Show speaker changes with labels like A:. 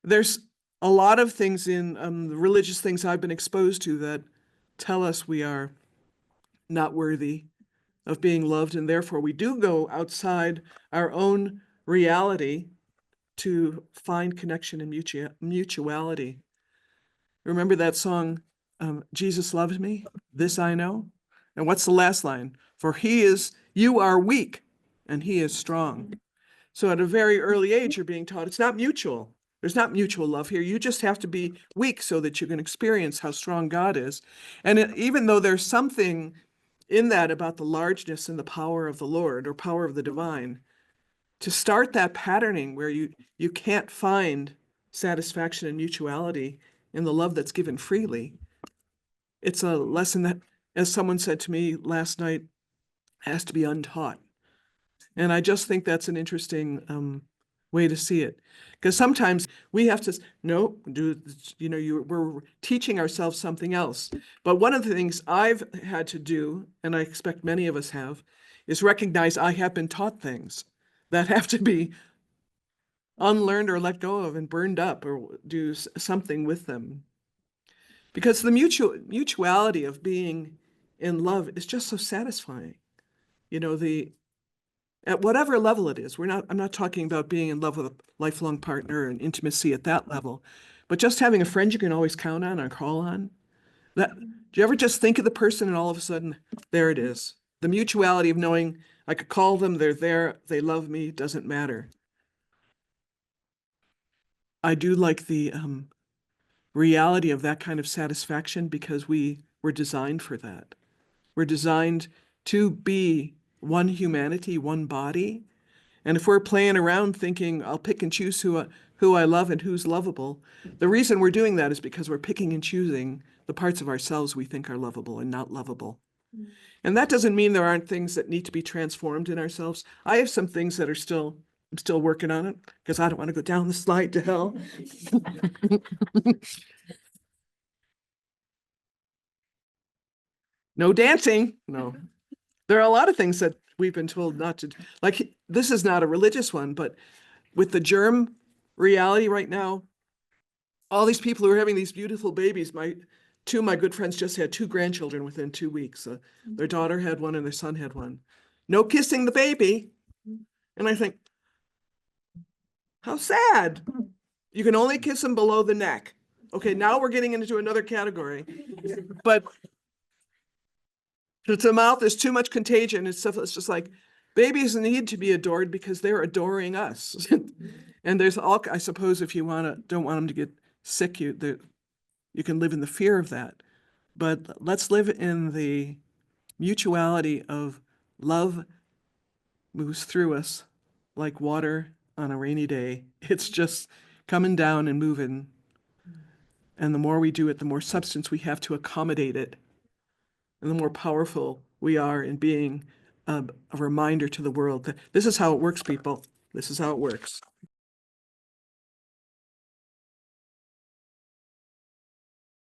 A: there's a lot of things in the religious things I've been exposed to that tell us we are not worthy of being loved, and therefore we do go outside our own reality to find connection and mutuality. Remember that song, Jesus Loves Me, This I Know? And what's the last line? For you are weak, and he is strong. So at a very early age, you're being taught it's not mutual. There's not mutual love here. You just have to be weak so that you can experience how strong God is. And even though there's something in that about the largeness and the power of the Lord or power of the divine, to start that patterning where you can't find satisfaction and mutuality in the love that's given freely, it's a lesson that, as someone said to me last night, has to be untaught. And I just think that's an interesting way to see it. Because sometimes we have to, no, we're teaching ourselves something else. But one of the things I've had to do, and I expect many of us have, is recognize I have been taught things that have to be unlearned or let go of and burned up or do something with them. Because the mutuality of being in love is just so satisfying. At whatever level it is, I'm not talking about being in love with a lifelong partner and intimacy at that level, but just having a friend you can always count on or call on. Do you ever just think of the person and all of a sudden, there it is? The mutuality of knowing I could call them, they're there, they love me, doesn't matter. I do like the reality of that kind of satisfaction because we were designed for that. We're designed to be one humanity, one body. And if we're playing around thinking, I'll pick and choose who I love and who's lovable, the reason we're doing that is because we're picking and choosing the parts of ourselves we think are lovable and not lovable. Mm-hmm. And that doesn't mean there aren't things that need to be transformed in ourselves. I have some things that I'm still working on it because I don't want to go down the slide to hell. No dancing. No. There are a lot of things that we've been told not to do. Like, this is not a religious one, but with the germ reality right now, all these people who are having these beautiful babies, two of my good friends just had 2 grandchildren within 2 weeks. Their daughter had one and their son had one. No kissing the baby. And I think, how sad. You can only kiss them below the neck. Okay, now we're getting into another category. But to the mouth, there's too much contagion and stuff. It's just like, babies need to be adored because they're adoring us. And there's I suppose if you don't want them to get sick, you can live in the fear of that. But let's live in the mutuality of love moves through us like water on a rainy day. It's just coming down and moving. And the more we do it, the more substance we have to accommodate it. And the more powerful we are in being a reminder to the world that this is how it works, people. This is how it works.